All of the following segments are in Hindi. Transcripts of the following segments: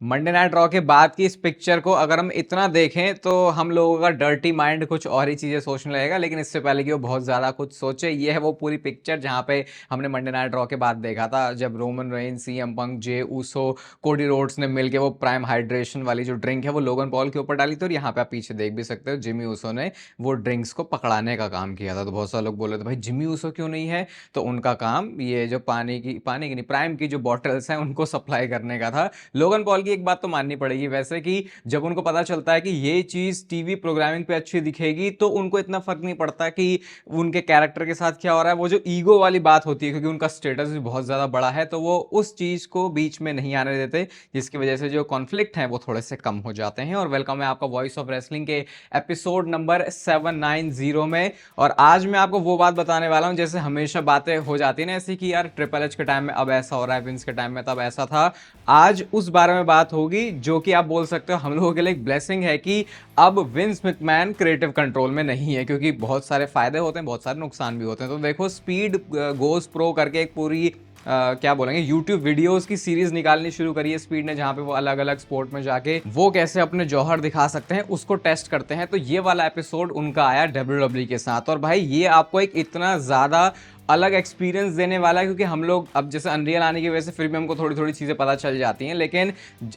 मंडे नाइट रॉ के बाद की इस पिक्चर को अगर हम इतना देखें तो हम लोगों का डर्टी माइंड कुछ और ही चीज़ें सोचने लगेगा, लेकिन इससे पहले कि वो बहुत ज़्यादा कुछ सोचे, ये है वो पूरी पिक्चर जहाँ पे हमने मंडे नाइट रॉ के बाद देखा था, जब Roman Reigns, CM Punk, Jey Uso, Cody Rhodes ने मिलकर वो प्राइम हाइड्रेशन वाली जो ड्रिंक है वो लोगन पॉल के ऊपर डाली थी। और यहाँ पे आप पीछे देख भी सकते हो जिमी ऊसो ने वो ड्रिंक्स को पकड़ाने का काम किया था। तो बहुत सारे लोग बोल रहे थे भाई जिमी ऊसो क्यों नहीं है, तो उनका काम ये जो पानी की नहीं, प्राइम की जो बॉटल्स हैं उनको सप्लाई करने का था। लोगन पॉल की एक बात तो माननी पड़ेगी वैसे कि जब उनको पता चलता है कि ये चीज़ टीवी प्रोग्रामिंग पे अच्छी दिखेगी तो उनको इतना फर्क नहीं पड़ता कि उनके कैरेक्टर के साथ क्या हो रहा है। वो जो ईगो वाली बात होती है, क्योंकि उनका स्टेटस भी बहुत ज़्यादा बड़ा है, तो वो उस चीज़ को बीच में नहीं आने देते, जिसकी वजह से जो कॉन्फ्लिक्ट हैं वो थोड़े से कम हो जाते हैं। और वेलकम है आपका वॉइस ऑफ रेसलिंग के एपिसोड नंबर 790 में। और आज मैं आपको वो बात बताने वाला हूँ, जैसे हमेशा बातें हो जाती है ना ऐसी कि यार ट्रिपल एच के टाइम में अब ऐसा हो रहा है, विंस के टाइम में तब ऐसा था। आज उस बारे में बात होगी जो कि आप बोल सकते हो हम लोगों के लिए एक ब्लेसिंग है कि अब विंस मैकमैन क्रिएटिव कंट्रोल में नहीं है, क्योंकि बहुत सारे फायदे होते हैं, बहुत सारे नुकसान भी होते हैं। तो देखो, स्पीड गोज प्रो करके एक पूरी क्या बोलेंगे यूट्यूब वीडियोस की सीरीज निकालनी शुरू करी है स्पीड ने, जहां पे वो अलग अलग स्पोर्ट में जाके वो कैसे अपने जौहर दिखा सकते हैं उसको टेस्ट करते हैं। तो ये वाला एपिसोड उनका आया डब्ल्यूडब्ल्यूई के साथ। और भाई ये आपको एक इतना ज़्यादा अलग एक्सपीरियंस देने वाला है, क्योंकि हम लोग अब जैसे अनरियल आने की वजह से फिर भी हमको थोड़ी थोड़ी चीज़ें पता चल जाती हैं, लेकिन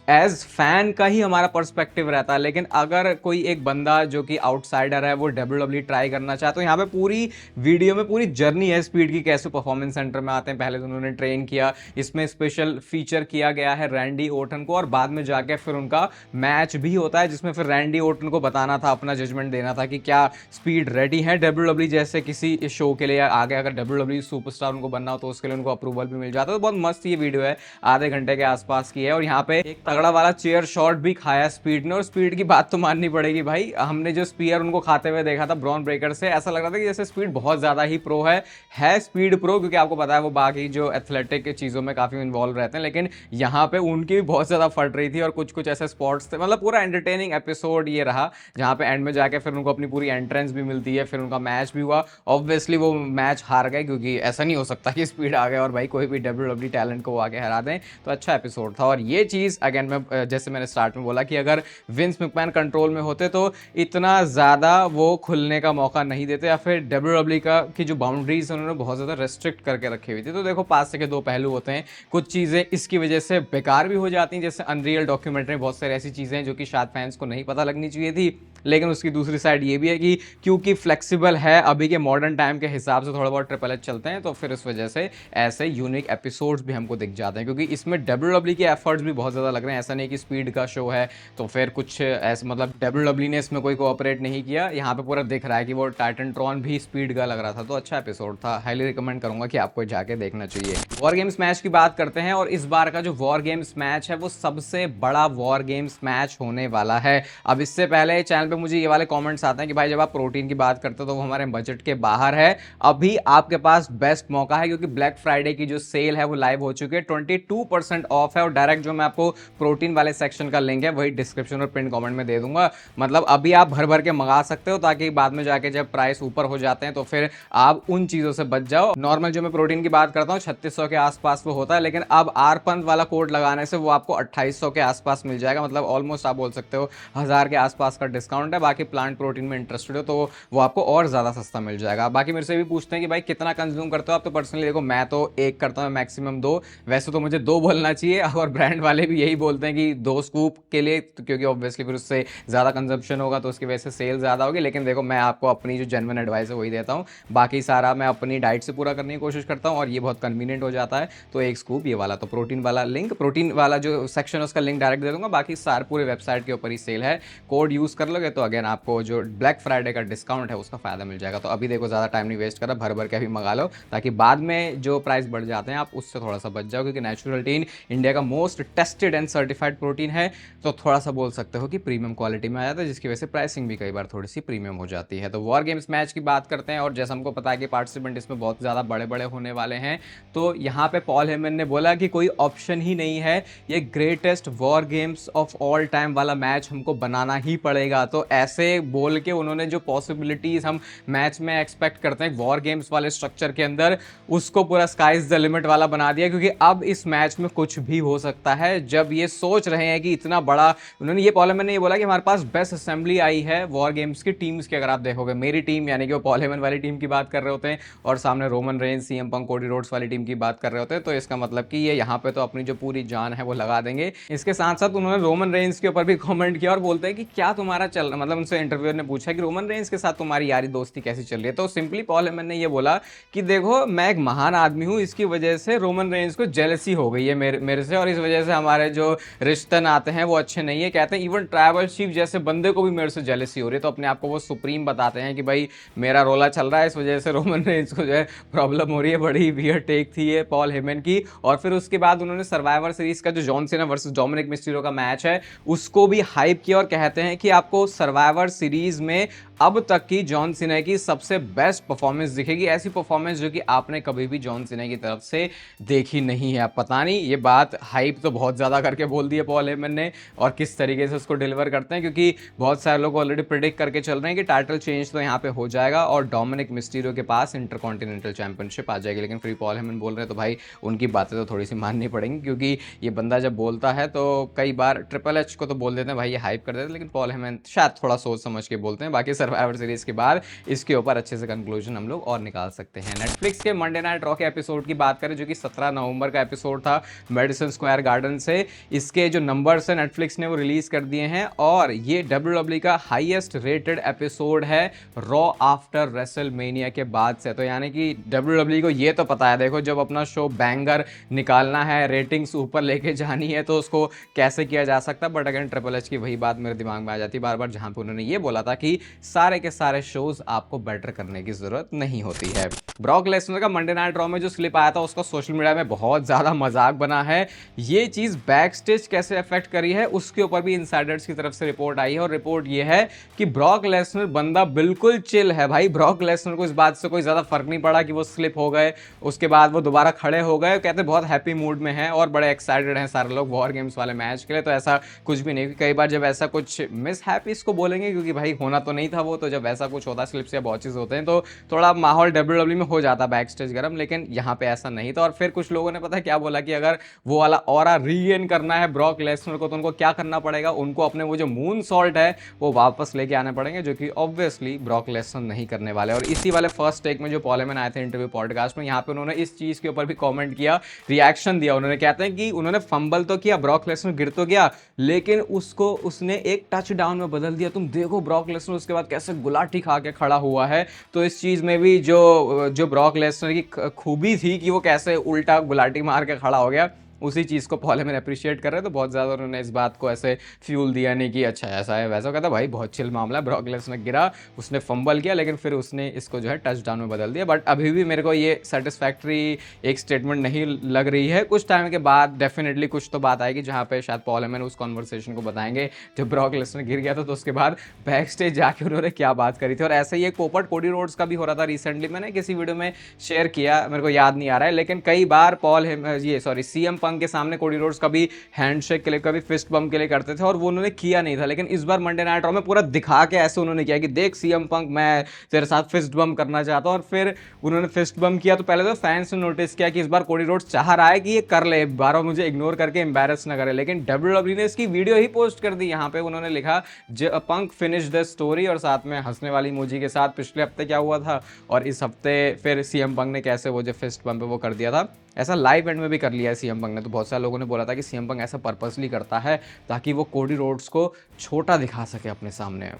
एज फैन का ही हमारा पर्सपेक्टिव रहता है। लेकिन अगर कोई एक बंदा जो कि आउटसाइडर है वो डब्ल्यूडब्ल्यूई ट्राई करना चाहे, तो यहाँ पे पूरी वीडियो में पूरी जर्नी है स्पीड की, कैसे परफॉर्मेंस सेंटर में आते हैं, पहले तो उन्होंने ट्रेन किया, इसमें स्पेशल फीचर किया गया है रैंडी ओर्टन को, और बाद में जाके फिर उनका मैच भी होता है जिसमें फिर रैंडी ओर्टन को बताना था, अपना जजमेंट देना था कि क्या स्पीड रेडी है डब्ल्यूडब्ल्यूई जैसे किसी शो के लिए। आगे अगर डब्ल्यूडब्ल्यूई सुपरस्टार उनको बनना हो तो उसके लिए उनको अप्रूवल भी मिल जाता है। तो बहुत मस्त ये वीडियो है, आधे घंटे के आसपास की है। और यहाँ पे एक तगड़ा वाला चेयर शॉट भी खाया स्पीड ने, और स्पीड की बात तो माननी पड़ेगी भाई, हमने जो स्पीयर उनको खाते हुए देखा था ब्रॉन ब्रेकर से, ऐसा लग रहा था कि जैसे स्पीड बहुत ज्यादा ही प्रो है स्पीड प्रो, क्योंकि आपको पता है वो बाकी जो एथलेटिक चीजों में काफी इन्वॉल्व रहते हैं, लेकिन यहाँ पे उनकी भी बहुत ज्यादा फट रही थी और कुछ कुछ ऐसे स्पॉट्स थे। मतलब पूरा एंटरटेनिंग एपिसोड ये रहा, जहाँ पे एंड में जाके फिर उनको अपनी पूरी एंट्रेंस भी मिलती है, फिर उनका मैच भी हुआ। ऑब्वियसली वो मैच हार गए, क्योंकि ऐसा नहीं हो सकता कि स्पीड आ गए और भाई कोई भी डब्ल्यूडब्ल्यूई टैलेंट को आगे हरा दें। तो अच्छा एपिसोड था। और ये चीज़ अगेन मैं जैसे मैंने स्टार्ट में बोला कि अगर विंस मैकमैन कंट्रोल में होते तो इतना ज़्यादा वो खुलने का मौका नहीं देते, या फिर डब्ल्यूडब्ल्यूई का की जो बाउंड्रीज उन्होंने बहुत ज़्यादा रेस्ट्रिक्ट करके रखी हुई थी। तो देखो, पास के दो पहलू होते हैं, कुछ चीज़ें इसकी वजह से बेकार भी हो जाती हैं, जैसे अनरियल डॉक्यूमेंट्री, बहुत सारी ऐसी चीज़ें हैं जो कि शायद फैंस को नहीं पता लगनी चाहिए थी। लेकिन उसकी दूसरी साइड ये भी है कि क्योंकि फ्लेक्सिबल है, अभी के मॉडर्न टाइम के हिसाब से थोड़ा बहुत ट्रिपल एच चलते हैं, तो फिर इस वजह से ऐसे यूनिक एपिसोड्स भी हमको दिख जाते हैं, क्योंकि इसमें डब्ल्यूडब्ल्यूई के एफर्ट्स भी बहुत ज़्यादा लग रहे हैं। ऐसा नहीं कि स्पीड का शो है तो फिर कुछ ऐसे, मतलब डब्ल्यूडब्ल्यूई ने इसमें कोई कोऑपरेट नहीं किया। यहाँ पे पूरा दिख रहा है कि वो टाइटनट्रॉन भी स्पीड का लग रहा था। तो अच्छा एपिसोड था, हाईली रिकमेंड करूंगा कि आपको जाके देखना चाहिए। वॉर गेम्स मैच की बात करते हैं, और इस बार का जो वॉर गेम्स मैच है वो सबसे बड़ा वॉर गेम्स मैच होने वाला है। अब इससे पहले चैनल पे मुझे ये वाले कमेंट्स आते हैं कि भाई जब आप प्रोटीन की बात करते हो तो वो हमारे बजट के बाहर है। अभी आपके पास बेस्ट मौका है, क्योंकि ब्लैक फ्राइडे की जो सेल है वो लाइव हो चुकी है, 22% ऑफ है। और डायरेक्ट जो मैं आपको प्रोटीन वाले सेक्शन का लिंक है वही डिस्क्रिप्शन और पिन कमेंट में दे दूंगा। मतलब अभी आप भर भर के मंगा सकते हो, ताकि बाद में जाके जब प्राइस ऊपर हो जाते हैं तो फिर आप उन चीजों से बच जाओ। नॉर्मल जो मैं प्रोटीन की बात करता हूँ 3600 के आसपास वो होता है, लेकिन अब आरपंथ वाला कोड लगाने से वो आपको 2800 के आसपास मिल जाएगा। मतलब ऑलमोस्ट आप बोल सकते हो 1000 के आसपास का डिस्काउंट है। बाकी प्लांट प्रोटीन में इंटरेस्टेड हो तो वो आपको और ज्यादा सस्ता मिल जाएगा। बाकी मेरे से भी पूछते हैं कि भाई कितना कंज्यूम करते हो आप, तो पर्सनली देखो, मैं तो एक करता हूँ, मैक्सिमम 2। वैसे तो मुझे 2 बोलना चाहिए, और ब्रांड वाले भी यही बोलते हैं कि 2 स्कूप के लिए, तो क्योंकि ऑब्वियसली फिर उससे ज़्यादा कंजप्शन होगा तो उसकी वजह से सेल ज़्यादा होगी। लेकिन देखो, मैं आपको अपनी जो जेन्युइन एडवाइस है वही देता हूँ, बाकी सारा मैं अपनी डाइट से पूरा करने की कोशिश करता हूँ, और ये बहुत कन्वीनियंट हो जाता है। तो एक स्कूप ये वाला, तो प्रोटीन वाला लिंक, प्रोटीन वाला जो सेक्शन है उसका लिंक डायरेक्ट दे दूंगा। बाकी सारे पूरे वेबसाइट के ऊपर ही सेल है, कोड यूज़ कर लोगे तो अगेन आपको जो ब्लैक फ्राइडे का डिस्काउंट है उसका फायदा मिल जाएगा। तो अभी देखो, ज़्यादा टाइम नहीं वेस्ट करा, भर भर के अभी मंगा लो, ताकि बाद में जो प्राइस बढ़ जाते हैं आप उससे थोड़ा सा बच जाओ। क्योंकि नेचुरल टीन इंडिया का most tested and certified protein है, तो थोड़ा सा बोल सकते हो कि प्रीमियम क्वालिटी में आ जाता है, जिसकी वजह से प्राइसिंग भी कई बार थोड़ी सी प्रीमियम हो जाती है। तो वॉर गेम्स मैच की बात करते हैं, और जैसा हमको पता है कि पार्टिसिपेंट इसमें बहुत ज़्यादा बड़े बड़े होने वाले हैं, तो यहाँ पे पॉल हेमन ने बोला कि कोई ऑप्शन ही नहीं है, ये greatest war games of all time वाला मैच हमको बनाना ही पड़ेगा। तो तो ऐसे बोल के उन्होंने जो पॉसिबिलिटीज हम मैच में एक्सपेक्ट करते हैं वॉर गेम्स वाले स्ट्रक्चर के अंदर, उसको पूरा स्काई इज द लिमिट वाला बना दिया, क्योंकि अब इस मैच में कुछ भी हो सकता है। जब ये सोच रहे हैं कि इतना बड़ा, उन्होंने ये पॉलेमन ने ये बोला कि हमारे पास बेस्ट असेंबली आई है वॉर गेम्स की टीम्स की। अगर आप देखोगे मेरी टीम यानी कि वो पॉलेमन वाली टीम की बात कर रहे होते हैं और सामने Roman Reigns, CM Punk, Cody Rhodes वाली टीम की बात कर रहे होते हैं, तो इसका मतलब कि ये यहाँ पे तो अपनी जो पूरी जान है वो लगा देंगे। इसके साथ साथ उन्होंने रोमन रेंज के ऊपर भी कमेंट किया और बोलते हैं कि क्या तुम्हारा चल रहा, मतलब उनसे इंटरव्यूअर ने पूछा कि रोमन रेंज के साथ तुम्हारी यारी दोस्ती कैसी चल रही है, तो सिंपली पॉल हेमन ने ये बोला कि देखो मैं एक महान आदमी हूँ, इसकी वजह से रोमन रेंज को जेलसी हो गई है मेरे से, और इस वजह से हमारे जो रिश्ते नाते हैं वो अच्छे नहीं है। कहते हैं इवन ट्राइबल चीफ जैसे बंदे को भी मेरे से जेलसी हो रही है, तो अपने आप को वो सुप्रीम बताते हैं कि भाई मेरा रोला चल रहा है, इस वजह से रोमन रेंज को जो है प्रॉब्लम हो रही है। बड़ी वियर्ड टेक थी ये पॉल हेमन की। और फिर उसके बाद उन्होंने सर्वाइवर सीरीज का जो John Cena versus Dominik Mysterio का मैच है उसको भी हाइप किया और कहते हैं कि आपको सर्वाइवर सीरीज में अब तक की जॉन सीना की सबसे बेस्ट परफॉर्मेंस दिखेगी, ऐसी परफॉर्मेंस जो कि आपने कभी भी जॉन सीना की तरफ से देखी नहीं है। पता नहीं, ये बात हाइप तो बहुत ज़्यादा करके बोल दी है पॉल हेमन ने, और किस तरीके से उसको डिलीवर करते हैं, क्योंकि बहुत सारे लोग ऑलरेडी प्रिडिक्ट करके चल रहे हैं कि टाइटल चेंज तो यहाँ पे हो जाएगा और डोमिनिक मिस्टीरियो के पास इंटरकॉन्टिनेंटल चैंपियनशिप आ जाएगी। लेकिन फिर पॉल हेमन बोल रहे हैं तो भाई उनकी बातें तो थोड़ी सी माननी पड़ेंगी, क्योंकि ये बंदा जब बोलता है तो कई बार ट्रिपल एच को तो बोल देते हैं भाई ये हाइप कर देते हैं, लेकिन पॉल हेमन शायद थोड़ा सोच समझ के बोलते हैं। बाकी सर्वाइवर सीरीज के बाद इसके ऊपर अच्छे से कंक्लूजन हम लोग और निकाल सकते हैं। नेटफ्लिक्स के मंडे नाइट रॉ के एपिसोड की बात करें जो कि 17 नवंबर का एपिसोड था मेडिसन स्क्वायर गार्डन से, इसके जो नंबर्स है नेटफ्लिक्स ने वो रिलीज कर दिए हैं और ये WWE का हाईएस्ट रेटेड एपिसोड है रॉ आफ्टर रेसलमेनिया के बाद से। तो यानी कि WWE को ये तो पता है, देखो जब अपना शो बैंगर निकालना है, रेटिंग्स ऊपर लेके जानी है तो उसको कैसे किया जा सकता है। बट अगेन ट्रिपल एच की वही बात मेरे दिमाग में आ जाती है बार बार, जहां पे उन्होंने ये बोला था कि सारे के सारे शोज आपको बेटर करने की जरूरत नहीं होती है। ब्रॉक लेसनर का मंडे नाइट रॉ में जो स्लिप आया था उसका सोशल मीडिया में बहुत ज्यादा मजाक बना है। ये चीज बैक स्टेज कैसे अफेक्ट करी है उसके ऊपर भी इनसाइडर्स की तरफ से रिपोर्ट आई है, और रिपोर्ट ये है कि ब्रॉक लेसनर बंदा बिल्कुल चिल है भाई। ब्रॉक लेसनर को इस बात से कोई ज्यादा फर्क नहीं पड़ा कि वो स्लिप हो गए, उसके बाद वो दोबारा खड़े हो गए, कहते बहुत हैप्पी मूड में हैं और बड़े एक्साइटेड हैं सारे लोग वॉर गेम्स वाले मैच के लिए। तो ऐसा कुछ भी नहीं, कई बार जब ऐसा कुछ मिस हैप्पी इसको बोलेंगे क्योंकि भाई होना तो नहीं था वो, तो जब ऐसा कुछ होता है स्लिप्स या बहुत चीज होते हैं तो थोड़ा माहौल WWE में हो जाता है बैक स्टेज गर्म, लेकिन यहाँ पे ऐसा नहीं था। और फिर कुछ लोगों ने पता है क्या बोला कि अगर वो वाला ऑरा रीगेन करना है ब्रॉक लेसनर को तो उनको क्या करना पड़ेगा, उनको अपने वो जो मून सॉल्ट है वो वापस लेके आने पड़ेंगे, जो कि ऑब्वियसली ब्रॉक लेसनर नहीं करने वाले। और इसी वाले फर्स्ट टेक में जो पॉल हेमन आए थे इंटरव्यू पॉडकास्ट में, यहाँ पे उन्होंने इस चीज के ऊपर भी कमेंट किया, रिएक्शन दिया। उन्होंने कहते हैं कि उन्होंने फंबल तो किया, ब्रॉक लेसनर गिर तो गया, लेकिन उसको उसने एक टच डाउन में बदल दिया। तुम देखो ब्रॉक लेसनर उसके बाद कैसे गुलाटी खा के खड़ा हुआ है। तो इस चीज में भी जो ब्रॉक लेसनर की खूबी थी कि वो कैसे उल्टा गुलाटी मार के खड़ा हो गया, उसी चीज़ को पॉल हेमन अप्रिशिएट कर रहे हैं। तो बहुत ज़्यादा उन्होंने इस बात को ऐसे फ्यूल दिया नहीं कि अच्छा ऐसा है वैसा, कहता भाई बहुत चिल मामला है, ब्रॉक लेसनर गिरा, उसने फंबल किया, लेकिन फिर उसने इसको जो है टच डाउन में बदल दिया। बट अभी भी मेरे को ये सेटिस्फैक्ट्री एक स्टेटमेंट नहीं लग रही है। कुछ टाइम के बाद डेफिनेटली कुछ तो बात आएगी जहाँ पे शायद पॉल हेमन उस कॉन्वर्सेशन को बताएंगे जब ब्रॉक लेसनर गिर गया था, तो उसके बाद बैक स्टेज जाके उन्होंने क्या बात करी थी। और ऐसे ही एक पोपट कोडी रोड्स का भी हो रहा था रिसेंटली, मैंने किसी वीडियो में शेयर किया, मेरे को याद नहीं आ रहा है, लेकिन कई बार सीएम पंक के सामने कोडी रोड्स कभी हैंडशेक के लिए कभी फिस्ट बम्प के लिए करते थे और वो उन्होंने किया नहीं था। लेकिन इस बार मंडे नाइट रॉ में पूरा दिखा के ऐसे उन्होंने किया कि देख सीएम पंक मैं तेरे साथ फिस्ट बम्प करना चाहता हूं, और फिर उन्होंने फिस्ट बम्प किया। तो पहले तो फैंस ने नोटिस किया कि इस बार कोडी रोड्स चाह रहा है कि ये कर ले, बार बार मुझे इग्नोर करके एम्बैरस ना करे, लेकिन WWE ने इसकी वीडियो ही पोस्ट कर दी। यहाँ पे उन्होंने लिखा पंक फिनिश द स्टोरी और साथ में हंसने वाली इमोजी के साथ पिछले हफ्ते क्या हुआ था और इस हफ्ते फिर सीएम पंक ने कैसे वो जो फिस्ट बम्प है वो कर दिया था। ऐसा लाइव एंड में भी कर लिया है सीएम पंक ने। तो बहुत सारे लोगों ने बोला था कि सीएम पंक ऐसा पर्पसली करता है ताकि वो कोडी रोड्स को छोटा दिखा सके अपने सामने।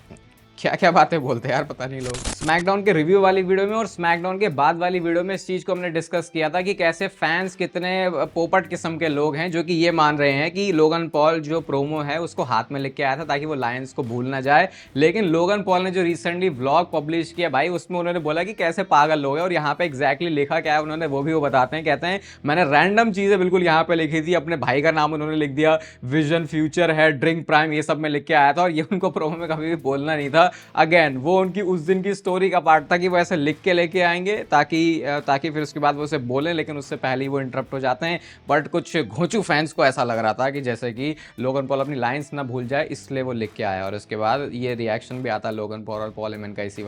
क्या क्या बातें बोलते हैं यार, पता नहीं लोग। स्मैकडाउन के रिव्यू वाली वीडियो में और स्मैकडाउन के बाद वाली वीडियो में इस चीज को हमने डिस्कस किया था कि कैसे फैंस कितने पोपट किस्म के लोग हैं जो कि ये मान रहे हैं कि लोगन पॉल जो प्रोमो है उसको हाथ में लिख के आया था ताकि वो लायंस को भूल ना जाए। लेकिन लोगन पॉल ने जो रिसेंटली व्लॉग पब्लिश किया भाई, उसमें उन्होंने बोला कि कैसे पागल लोग हैं। और यहाँ पे एग्जैक्टली लिखा क्या है उन्होंने वो भी वो बताते हैं। कहते हैं मैंने रैंडम चीजें बिल्कुल यहाँ पे लिखी थी, अपने भाई का नाम उन्होंने लिख दिया, विजन फ्यूचर है, ड्रिंक प्राइम, ये सब में लिख के आया था। और ये उनको प्रोमो में कभी भी बोलना नहीं था। था। अगेन वो उनकी उस दिन की स्टोरी का पार्ट था कि वो ऐसे लिख के लेके आएंगे ताकि फिर उसके बाद वो उसे बोलें, लेकिन उससे पहले ही वो इंटरप्ट हो जाते हैं। बट कुछ घोंचू फैंस को ऐसा लग रहा था कि जैसे कि लोगन पॉल अपनी लाइंस ना भूल जाए, इसलिए वो लिख के आया। और उसके बाद ये रिएक्शन भी आता है लोगन पॉल और पॉल हेमन का इसी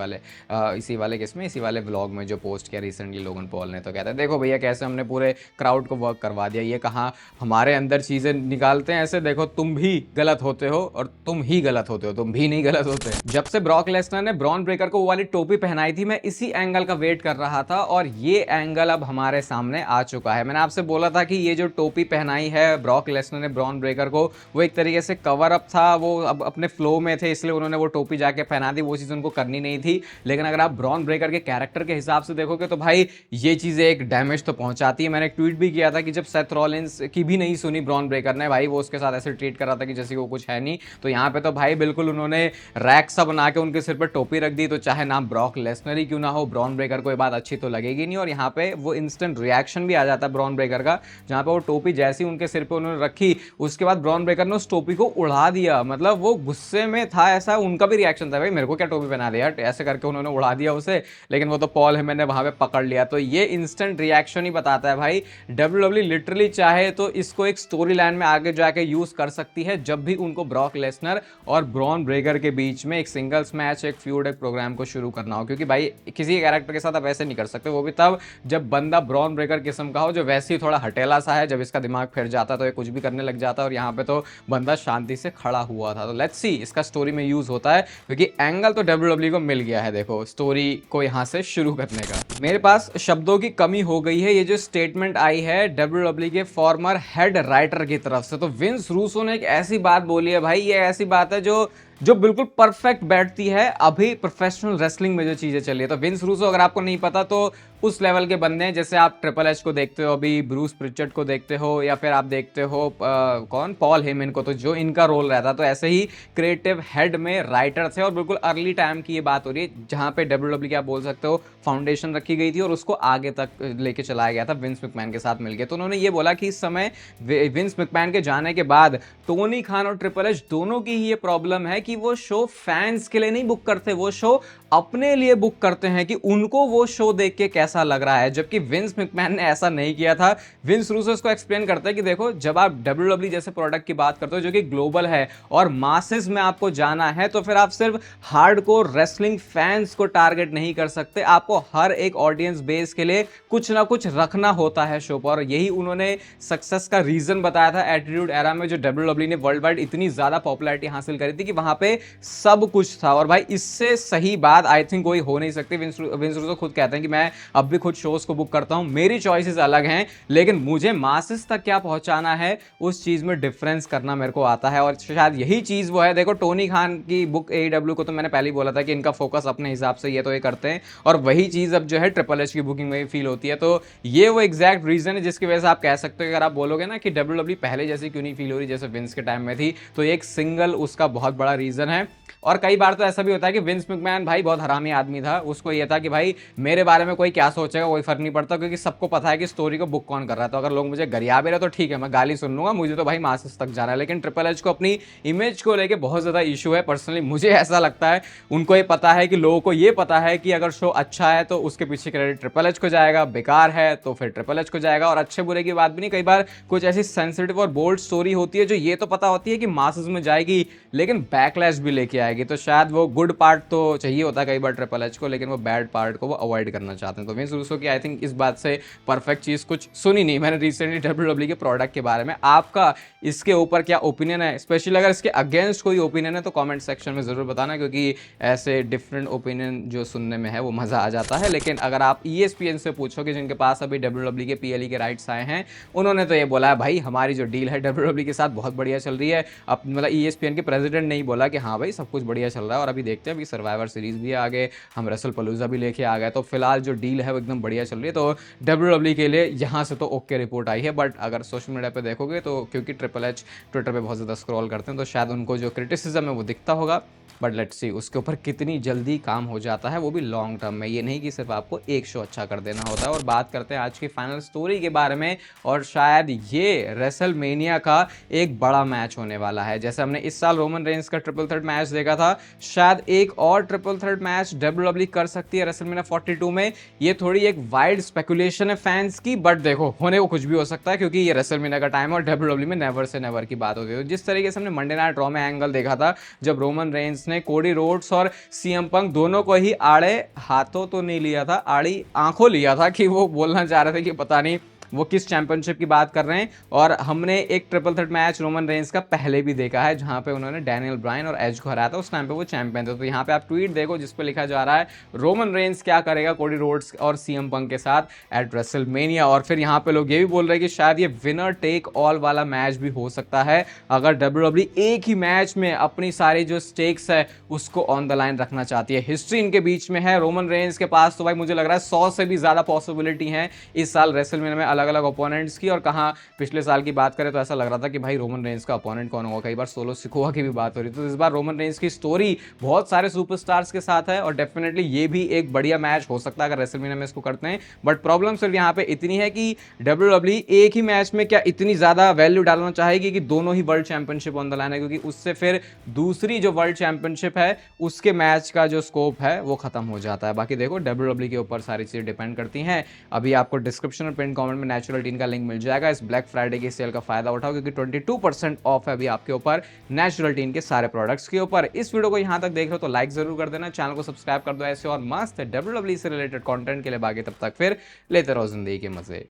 वाले व्लॉग में जो पोस्ट किया रिसेंटली लोगन पॉल ने। तो कहता है देखो भैया कैसे हमने पूरे क्राउड को वर्क करवा दिया, ये कहाँ हमारे अंदर चीज़ें निकालते हैं ऐसे, देखो तुम भी गलत होते हो और तुम ही गलत होते हो, तुम भी नहीं गलत होते। जब से ब्रॉक लेसनर ने ब्रॉन ब्रेकर को वो वाली टोपी पहनाई थी, मैं इसी एंगल का वेट कर रहा था और ये एंगल अब हमारे सामने आ चुका है। मैंने आपसे बोला था कि ये जो टोपी पहनाई है ब्रॉक लेसनर ने ब्रॉन ब्रेकर को, वो एक तरीके से कवर अप था, वो अब अपने फ्लो में थे इसलिए उन्होंने वो टोपी जाके पहना दी, वो चीज़ उनको करनी नहीं थी। लेकिन अगर आप ब्रॉन ब्रेकर के कैरेक्टर के हिसाब से देखोगे तो भाई ये चीज़ें एक डैमेज तो पहुंचाती है। मैंने एक ट्वीट भी किया था कि जब सेथ रॉलिंस की भी नहीं सुनी ब्रॉन ब्रेकर ने, भाई वो उसके साथ ऐसे ट्रीट कर रहा था कि जैसे वो कुछ है नहीं, तो यहाँ पे तो भाई बिल्कुल उन्होंने रैक सा बना के उनके सिर पर टोपी रख दी। तो चाहे नाम ब्रॉक लेसनर ही क्यों ना हो, ब्रॉन ब्रेकर को ये बात अच्छी तो लगेगी नहीं। और यहाँ पे वो इंस्टेंट रिएक्शन भी आ जाता है ब्रॉन ब्रेकर का, जहाँ पे वो टोपी जैसी उनके सिर पे उन्होंने रखी, उसके बाद ब्रॉन ब्रेकर ने उस टोपी को उड़ा दिया। मतलब वो गुस्से में था, ऐसा उनका भी रिएक्शन था, भाई मेरे को क्या टोपी पहना दिया, ऐसे करके उन्होंने उड़ा दिया उसे। लेकिन वो तो पॉल हेमन ने वहां पे पकड़ लिया। तो ये इंस्टेंट रिएक्शन ही बताता है भाई डब्ल्यूडब्ल्यू लिटरली चाहे तो इसको एक स्टोरी लाइन में आगे जाके यूज कर सकती है, जब भी उनको ब्रॉक लेसनर और ब्रॉन ब्रेकर के बीच में एक सिंगल्स मैच, एक फ्यूड, एक प्रोग्राम को शुरू करना हो। क्योंकि भाई किसी कैरेक्टर के साथ आप ऐसे नहीं कर सकते, वो भी तब जब बंदा ब्रॉन ब्रेकर किस्म का हो, जो वैसे ही थोड़ा हटेला सा है, जब इसका दिमाग फिर जाता तो ये कुछ भी करने लग जाता। और यहाँ पे तो बंदा शांति से खड़ा हुआ था। तो लेट्स सी इसका स्टोरी में यूज होता है, क्योंकि एंगल तो डब्ल्यूडब्ल्यू को मिल गया है देखो स्टोरी को यहाँ से शुरू करने का। मेरे पास शब्दों की कमी हो गई है। ये जो स्टेटमेंट आई है डब्ल्यूडब्ल्यू के फॉर्मर हेड राइटर की तरफ से, तो विंस रूसो ने एक ऐसी बात बोली है भाई, ये ऐसी बात है जो बिल्कुल परफेक्ट बैठती है अभी प्रोफेशनल रेसलिंग में जो चीजें चली है। तो विंस रूसो अगर आपको नहीं पता तो उस लेवल के बंदे हैं, जैसे आप ट्रिपल एच को देखते हो, अभी ब्रूस प्रिचर्ड को देखते हो, या फिर आप देखते हो कौन पॉल हेमन को, तो जो इनका रोल रहता, तो ऐसे ही क्रिएटिव हेड में राइटर थे। और बिल्कुल अर्ली टाइम की ये बात हो रही है जहां पे डब्ल्यूडब्ल्यू की आप बोल सकते हो फाउंडेशन रखी गई थी और उसको आगे तक लेके चलाया गया था विंस मैकमैन के साथ मिलकर। तो उन्होंने ये बोला कि इस समय विंस मैकमैन के जाने के बाद टोनी खान और ट्रिपल एच दोनों की ही ये प्रॉब्लम है कि वो शो फैंस के लिए नहीं बुक करते, वो शो अपने लिए बुक करते हैं कि उनको वो शो देख के कैसा लग रहा है। जबकि विंस मैकमैन ने ऐसा नहीं किया था। विंस रूसो इसको एक्सप्लेन करते हैं कि देखो जब आप डब्ल्यूडब्ल्यू जैसे प्रोडक्ट की बात करते हो जो कि ग्लोबल है और मासेस में आपको जाना है, तो फिर आप सिर्फ हार्डकोर रेसलिंग फैंस को टारगेट नहीं कर सकते, आपको हर एक ऑडियंस बेस के लिए कुछ ना कुछ रखना होता है शो पर। और यही उन्होंने सक्सेस का रीजन बताया था एटीट्यूड एरा में, जो डब्ल्यूडब्ल्यू ने वर्ल्ड वाइड इतनी ज्यादा पॉपुलैरिटी हासिल करी थी कि वहां पे सब कुछ था। और भाई इससे सही बात आई थिंक कोई हो नहीं सकती। विंस रूसो खुद कहते हैं कि मैं अब भी खुद शोज को बुक करता हूं, मेरी चॉइसेस अलग हैं, लेकिन मुझे मासेस तक क्या पहुंचाना है उस चीज में डिफरेंस करना मेरे को आता है। और शायद यही चीज वो है। देखो टोनी खान की बुक एडब्ल्यू को तो मैंने पहले ही बोला था कि इनका फोकस अपने हिसाब से ये तो ये करते हैं, और वही चीज अब जो है ट्रिपल एच की बुकिंग में फील होती है। तो ये वो एग्जैक्ट रीजन है जिसकी वजह से आप कह सकते हो, अगर आप बोलोगे ना कि डब्ल्यूडब्ल्यू पहले जैसी क्यों नहीं फील हो रही जैसे विंस के टाइम में थी, तो एक सिंगल उसका बहुत बड़ा रीजन है। और कई बार तो ऐसा भी होता है कि विंस मैकमैन भाई बहुत हरामी आदमी था, उसको ये था कि भाई मेरे बारे में कोई क्या सोचेगा कोई फर्क नहीं पड़ता, क्योंकि सबको पता है कि स्टोरी को बुक कौन कर रहा है। तो अगर लोग मुझे गरिया भी रहे तो ठीक है, मैं गाली सुन लूंगा, मुझे तो भाई मासेस तक जाना है। लेकिन ट्रिपल एच को अपनी इमेज को लेके बहुत ज्यादा इशू है। पर्सनली मुझे ऐसा लगता है उनको ये पता है कि लोगों को ये पता है कि अगर शो अच्छा है तो उसके पीछे क्रेडिट ट्रिपल एच को जाएगा, बेकार है तो फिर ट्रिपल एच को जाएगा। और अच्छे बुरे की बात भी नहीं, कई बार कुछ ऐसी सेंसिटिव और बोल्ड स्टोरी होती है जो ये तो पता होती है कि मासेस में जाएगी लेकिन बैकलैश भी लेके आएगी। तो शायद वो गुड पार्ट तो चाहिए होता है कई बार ट्रिपल एच को, लेकिन वो बैड पार्ट को वो अवॉइड करना चाहते हैं। तो विंस रूसो की आई थिंक इस बात से परफेक्ट चीज़ कुछ सुनी नहीं मैंने रिसेंटली डब्ल्यूडब्ल्यू के प्रोडक्ट के बारे में। आपका इसके ऊपर क्या ओपिनियन है? स्पेशली अगर इसके अगेंस्ट कोई ओपिनियन है तो कमेंट सेक्शन में ज़रूर बताना, क्योंकि ऐसे डिफरेंट ओपिनियन जो सुनने में है वो मज़ा आ जाता है। लेकिन अगर आप ESPN से पूछोगे जिनके पास अभी डब्ल्यूडब्ल्यू के PLE के राइट्स आए हैं, उन्होंने तो ये बोला है भाई हमारी जो डील है डब्ल्यूडब्ल्यू के साथ बहुत बढ़िया चल रही है। अब मतलब ESPN के प्रेसिडेंट ने ही बोला कि हाँ भाई सब कुछ बढ़िया चल रहा है। और अभी देखते हैं, अभी सर्वाइवर सीरीज भी दिया आगे, हम रेसल पलूजा भी लेके आ गए, तो फिलहाल जो डील है वो एकदम बढ़िया चल रही है। तो WWE के लिए यहाँ से तो ओके रिपोर्ट आई है, बट अगर सोशल मीडिया पे देखोगे तो क्योंकि ट्रिपल एच ट्विटर पे बहुत ज़्यादा स्क्रॉल करते हैं तो शायद उनको जो क्रिटिसिज्म है वो दिखता होगा, बट लेट्स सी उसके ऊपर कितनी जल्दी काम हो जाता है, वो भी लॉन्ग टर्म में। ये नहीं कि सिर्फ आपको एक शो अच्छा कर देना होता है। और बात करते हैं आज की फाइनल स्टोरी के बारे में, और शायद ये रेसलमेनिया का एक बड़ा मैच होने वाला है। जैसे हमने इस साल रोमन रेंस का ट्रिपल थ्रेट मैच देखा था, शायद एक और ट्रिपल थ्रेट मैच WWE कर सकती है रेसलमेनिया 42 में। ये थोड़ी एक वाइल्ड स्पेकुलेशन है फैंस की, बट देखो होने को कुछ भी हो सकता है क्योंकि ये रेसलमेनिया का टाइम है और WWE में नेवर से नेवर की बात होती है। तो जिस तरीके से हमने मंडे नाइट रॉ में एंगल देखा था जब रोमन रेंस ने कोडी रोड्स और सीएम पंक दोनों को ही आड़े हाथों तो नहीं लिया था, आड़ी आंखों लिया था, कि वो बोलना चाह रहे थे कि पता नहीं वो किस चैंपियनशिप की बात कर रहे हैं। और हमने एक triple threat match Roman Reigns का पहले भी देखा है जहां पे उन्होंने डैनियल ब्रायन और एज को हराया था, उस टाइम पे वो चैंपियन थे। तो यहाँ पे आप ट्वीट देखो जिस पे लिखा जा रहा है रोमन रेंस क्या करेगा कोडी रोड्स और सीएम पंक के साथ एट रेसलमेनिया। और फिर यहाँ पे लोग ये भी बोल रहे हैं कि शायद ये विनर टेक ऑल वाला मैच भी हो सकता है, अगर WWE एक ही मैच में अपनी सारी जो स्टेक्स है उसको ऑन द लाइन रखना चाहती है। हिस्ट्री इनके बीच में है, रोमन रेंस के पास तो भाई मुझे लग रहा है 100 से भी ज्यादा पॉसिबिलिटी है इस साल रेसलमेनिया में अलग अलग ओपोनेंट्स की। और कहाँ पिछले साल की बात करें तो ऐसा लग रहा था कि भाई रोमन रेंस का ओपोनेंट कौन होगा, कई बार सोलो सिकोआ की भी बात हो रही थी। तो इस बार रोमन रेंस की स्टोरी बहुत सारे सुपरस्टार्स के साथ है और डेफिनेटली ये भी एक बढ़िया मैच हो सकता है अगर रेसलमेनिया में इसको करते हैं। बट प्रॉब्लम सिर्फ यहाँ पे इतनी है कि WWE एक ही मैच में क्या इतनी ज्यादा वैल्यू डालना चाहेगी कि दोनों ही world championship on the line है, क्योंकि उससे फिर दूसरी जो वर्ल्ड चैंपियनशिप है उसके मैच का जो स्कोप है वो खत्म हो जाता है। बाकी देखो WWE के ऊपर सारी चीजें डिपेंड करती हैं। अभी आपको डिस्क्रिप्शन और पिन कमेंट में नेचुरल टीन का लिंक मिल जाएगा। इस ब्लैक फ्राइडे की सेल का फायदा उठाओ क्योंकि 22% ऑफ है अभी आपके ऊपर नेचुरल टीन के सारे प्रोडक्ट्स के ऊपर। इस वीडियो को यहां तक देख रहे हो तो लाइक जरूर कर देना, चैनल को सब्सक्राइब कर दो ऐसे और मस्त WWE से रिलेटेड कंटेंट के लिए। बाकी तब तक फिर लेते रहो जिंदगी के मजे।